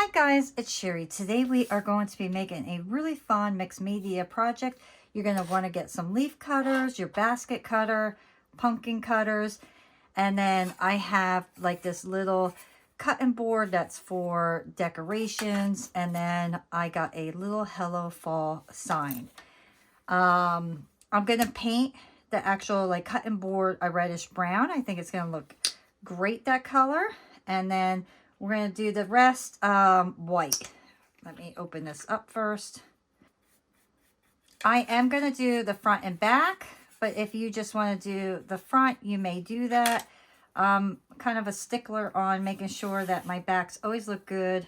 Hi guys, it's Sherry. Today we are going to be making a really fun mixed media project. You're going to want to get some leaf cutters, your basket cutter, pumpkin cutters, and then I have like this little cutting board that's for decorations, and then I got a little Hello Fall sign. I'm going to paint the actual like cutting board a reddish brown. I think it's going to look great, that color. And then we're going to do the rest white. Let me open this up first. I am going to do the front and back, but if you just want to do the front, you may do that. Kind of a stickler on making sure that my backs always look good.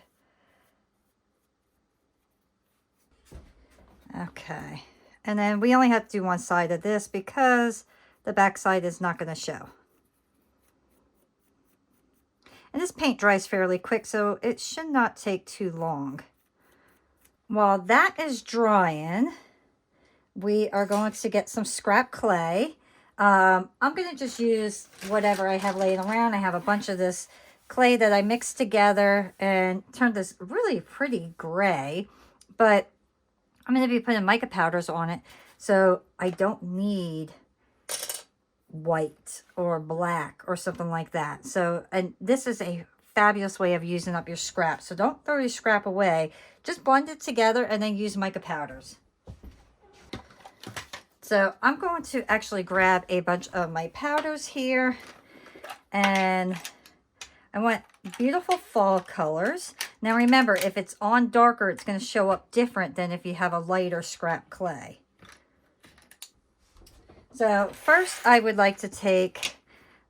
Okay. And then we only have to do one side of this because the back side is not going to show. And this paint dries fairly quick, so it should not take too long. While that is drying, we are going to get some scrap clay. I'm going to just use whatever I have laying around. I have a bunch of this clay that I mixed together and turned this really pretty gray. But I'm going to be putting mica powders on it, so I don't need white or black or something like that. So, and this is a fabulous way of using up your scrap. So don't throw your scrap away. Just blend it together and then use mica powders. So I'm going to actually grab a bunch of my powders here, and I want beautiful fall colors. Now remember, if it's on darker, it's going to show up different than if you have a lighter scrap clay. So first I would like to take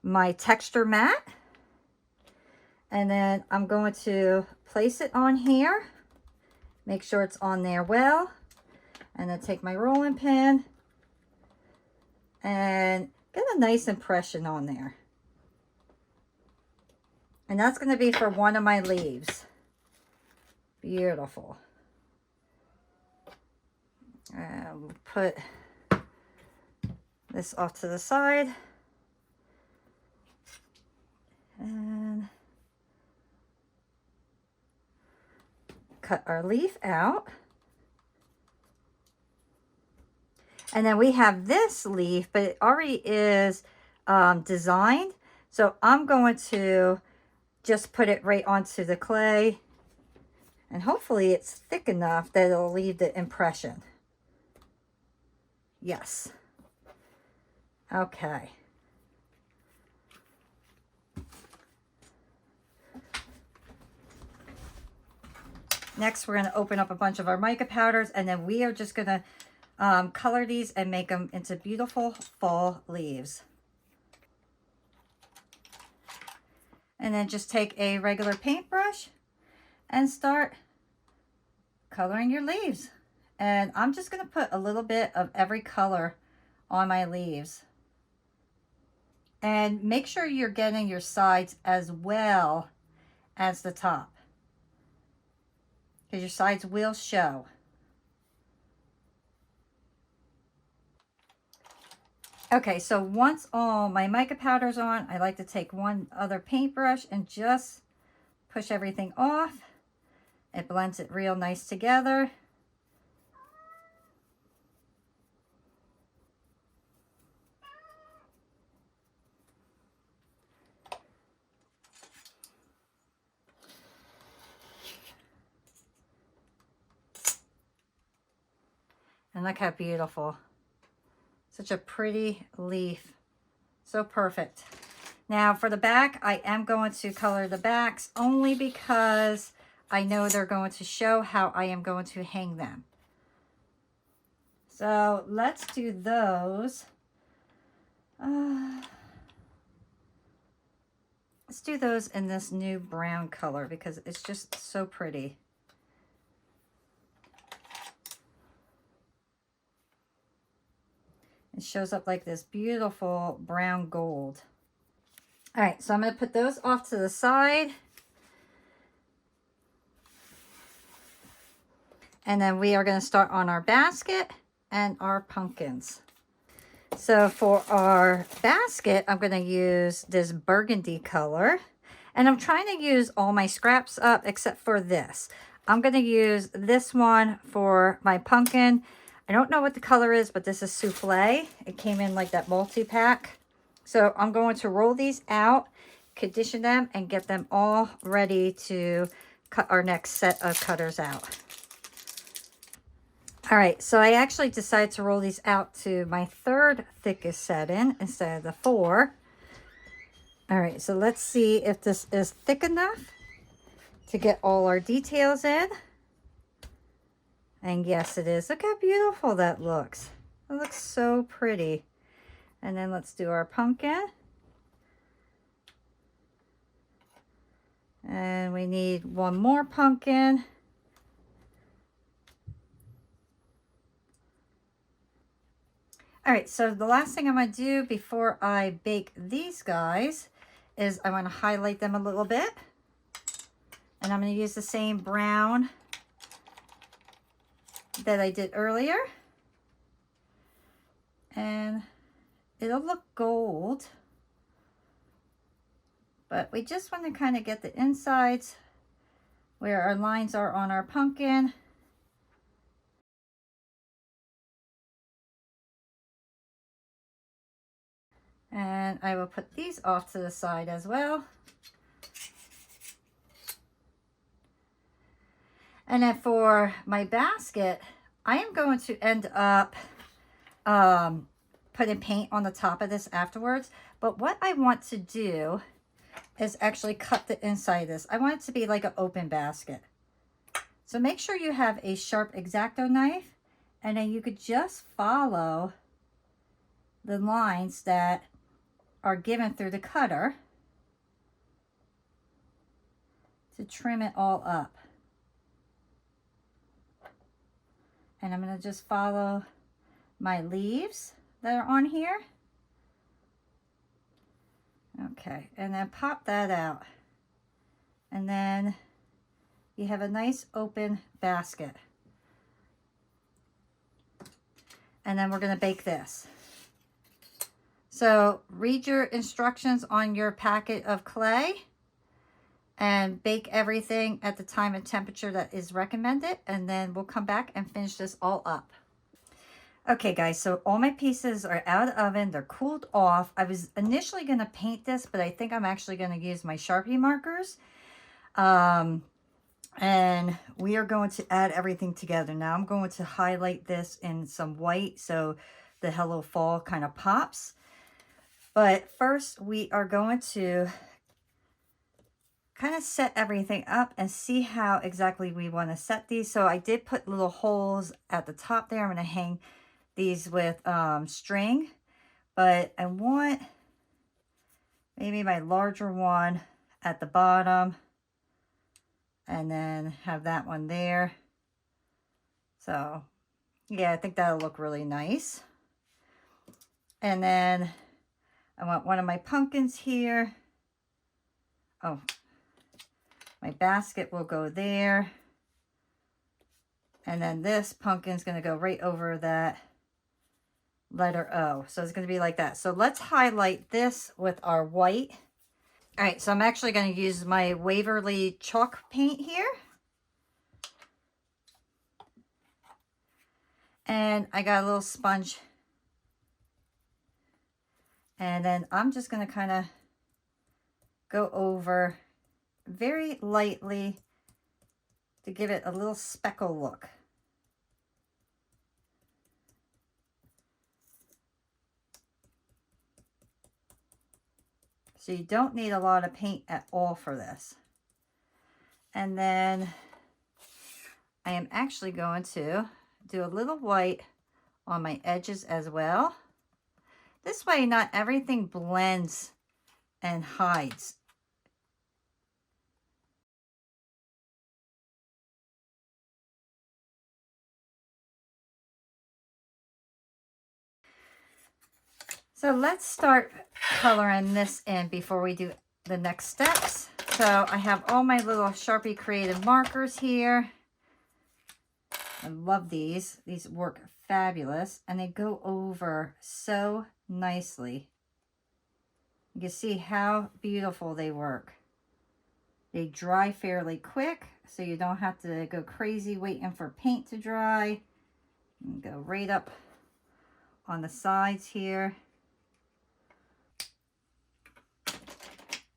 my texture mat, and then I'm going to place it on here. Make sure it's on there well. And then take my rolling pin and get a nice impression on there. And that's going to be for one of my leaves. Beautiful. And we'll put this off to the side. And cut our leaf out. And then we have this leaf, but it already is designed. So I'm going to just put it right onto the clay. And hopefully it's thick enough that it'll leave the impression. Yes. Okay. Next, we're going to open up a bunch of our mica powders, and then we are just going to color these and make them into beautiful fall leaves. And then just take a regular paintbrush and start coloring your leaves. And I'm just going to put a little bit of every color on my leaves. And make sure you're getting your sides as well as the top, because your sides will show. Okay, so once all my mica powder's on, I like to take one other paintbrush and just push everything off. It blends it real nice together. And look how beautiful. Such a pretty leaf. So perfect. Now for the back, I am going to color the backs only because I know they're going to show how I am going to hang them. So let's do those. Let's do those in this new brown color because it's just so pretty. It shows up like this beautiful brown gold. All right, so I'm going to put those off to the side. And then we are going to start on our basket and our pumpkins. So for our basket, I'm going to use this burgundy color. And I'm trying to use all my scraps up except for this. I'm going to use this one for my pumpkin. I don't know what the color is, but this is souffle. It came in like that multi-pack. So I'm going to roll these out, condition them, and get them all ready to cut our next set of cutters out. All right, so I actually decided to roll these out to my third thickest setting instead of the 4. All right, so let's see if this is thick enough to get all our details in. And yes, it is. Look how beautiful that looks. It looks so pretty. And then let's do our pumpkin. And we need one more pumpkin. All right, so the last thing I'm going to do before I bake these guys is I want to highlight them a little bit. And I'm going to use the same brown that I did earlier. And it'll look gold. But we just want to kind of get the insides where our lines are on our pumpkin. And I will put these off to the side as well. And then for my basket, I am going to end up putting paint on the top of this afterwards. But what I want to do is actually cut the inside of this. I want it to be like an open basket. So make sure you have a sharp X-Acto knife, and then you could just follow the lines that are given through the cutter to trim it all up. And I'm going to just follow my leaves that are on here. Okay, and then pop that out. And then you have a nice open basket. And then we're going to bake this. So read your instructions on your packet of clay and bake everything at the time and temperature that is recommended, and then we'll come back and finish this all up. Okay guys, so all my pieces are out of the oven, they're cooled off. I was initially going to paint this, but I think I'm actually going to use my Sharpie markers. And we are going to add everything together. Now I'm going to highlight this in some white so the Hello Fall kind of pops. But first we are going to kind of set everything up and see how exactly we want to set these. So I did put little holes at the top there. I'm going to hang these with string, but I want maybe my larger one at the bottom and then have that one there. So yeah, I think that'll look really nice. And then I want one of my pumpkins here. Oh, my basket will go there. And then this pumpkin's going to go right over that letter O. So it's going to be like that. So let's highlight this with our white. All right, so I'm actually going to use my Waverly chalk paint here. And I got a little sponge. And then I'm just going to kind of go over very lightly to give it a little speckle look. So you don't need a lot of paint at all for this. And then I am actually going to do a little white on my edges as well. This way not everything blends and hides. So let's start coloring this in before we do the next steps. So I have all my little Sharpie creative markers here. I love these. These work fabulous and they go over so nicely. You can see how beautiful they work. They dry fairly quick, so you don't have to go crazy waiting for paint to dry. And go right up on the sides here.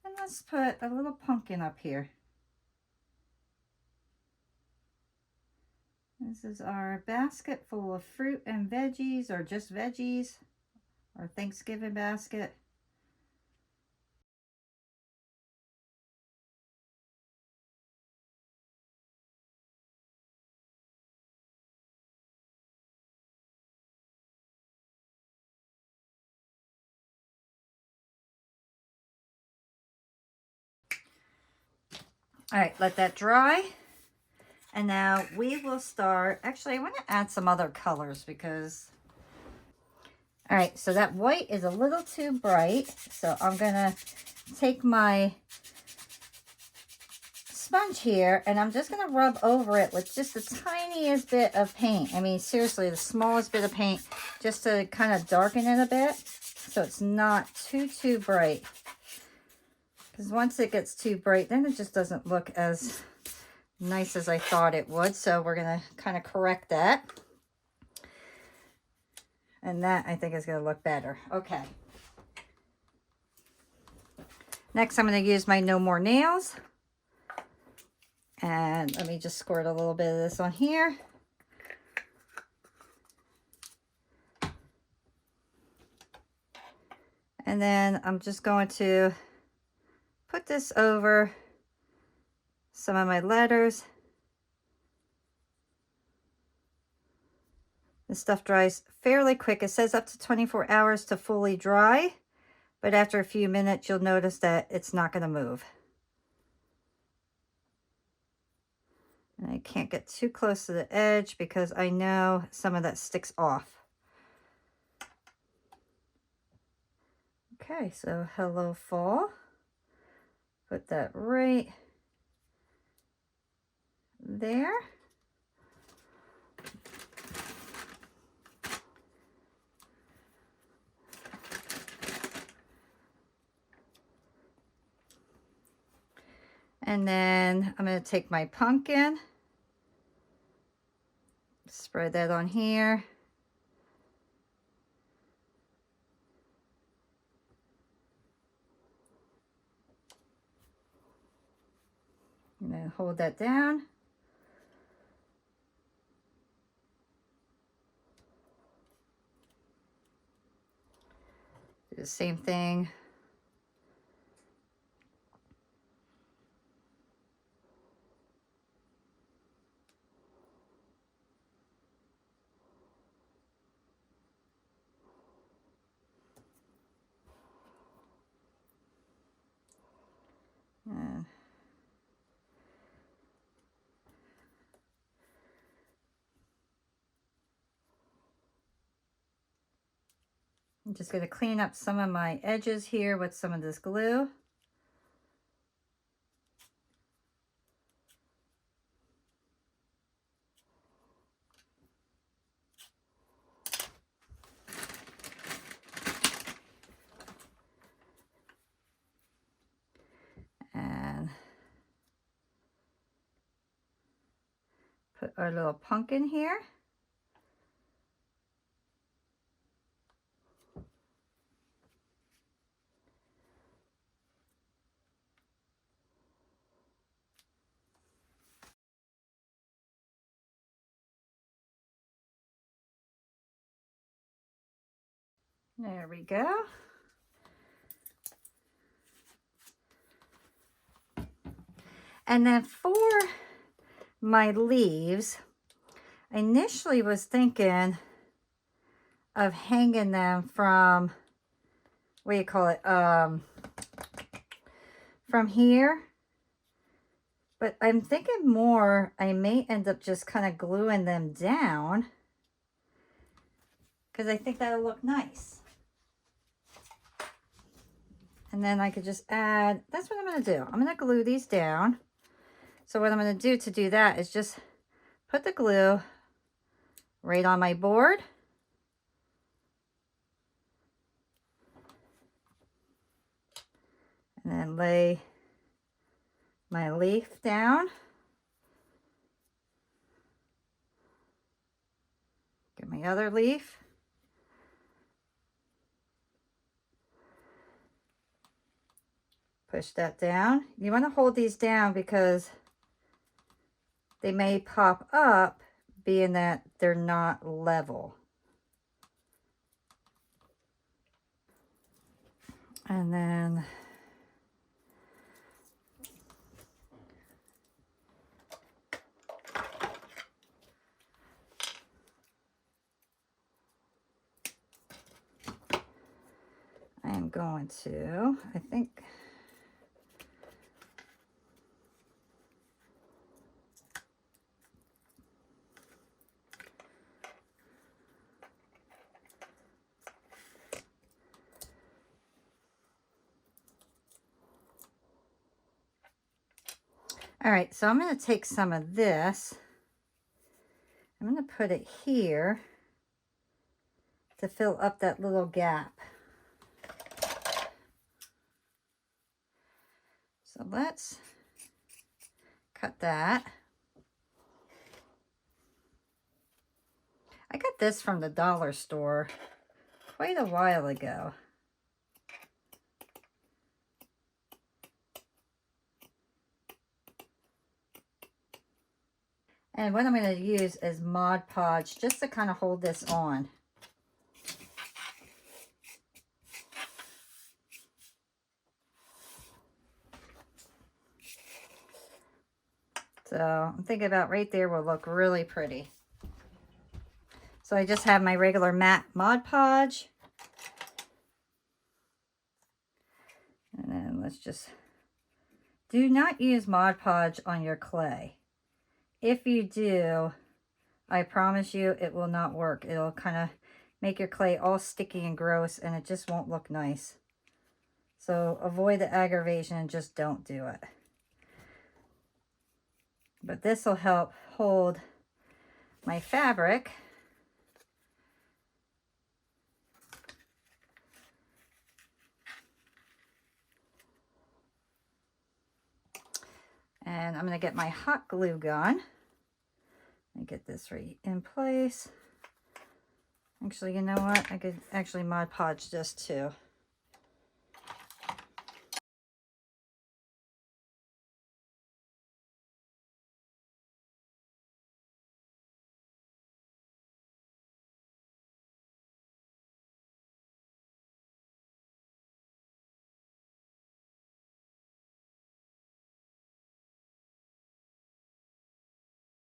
And let's put a little pumpkin up here. This is our basket full of fruit and veggies, or just veggies, our Thanksgiving basket. All right, let that dry. And now we will start, actually I want to add some other colors because, all right, so that white is a little too bright. So I'm gonna take my sponge here and I'm just gonna rub over it with just the tiniest bit of paint. I mean, seriously, the smallest bit of paint, just to kind of darken it a bit so it's not too bright. Because once it gets too bright, then it just doesn't look as nice as I thought it would. So we're going to kind of correct that. And that, I think, is going to look better. Okay. Next, I'm going to use my No More Nails. And let me just squirt a little bit of this on here. And then I'm just going to put this over some of my letters. This stuff dries fairly quick. It says up to 24 hours to fully dry, but after a few minutes, you'll notice that it's not going to move. And I can't get too close to the edge because I know some of that sticks off. Okay, so Hello Fall. Put that right there. And then I'm going to take my pumpkin, spread that on here. And then hold that down. Do the same thing. And I'm just going to clean up some of my edges here with some of this glue. And put our little pumpkin here. There we go. And then for my leaves, I initially was thinking of hanging them from, what do you call it, from here. But I'm thinking more, I may end up just kind of gluing them down because I think that'll look nice. And then I could just add, that's what I'm going to do. I'm going to glue these down. So what I'm going to do that is just put the glue right on my board. And then lay my leaf down. Get my other leaf. Push that down. You want to hold these down because they may pop up, being that they're not level. And then I am going to, I think, all right, so I'm going to take some of this. I'm going to put it here to fill up that little gap. So let's cut that. I got this from the dollar store quite a while ago. And what I'm going to use is Mod Podge just to kind of hold this on. So I'm thinking about right there will look really pretty. So I just have my regular matte Mod Podge. And then let's just, do not use Mod Podge on your clay. If you do, I promise you it will not work. It'll kind of make your clay all sticky and gross, and it just won't look nice. So avoid the aggravation and just don't do it. But this will help hold my fabric. And I'm going to get my hot glue gun and get this right in place. Actually, you know what? I could actually Mod Podge this too.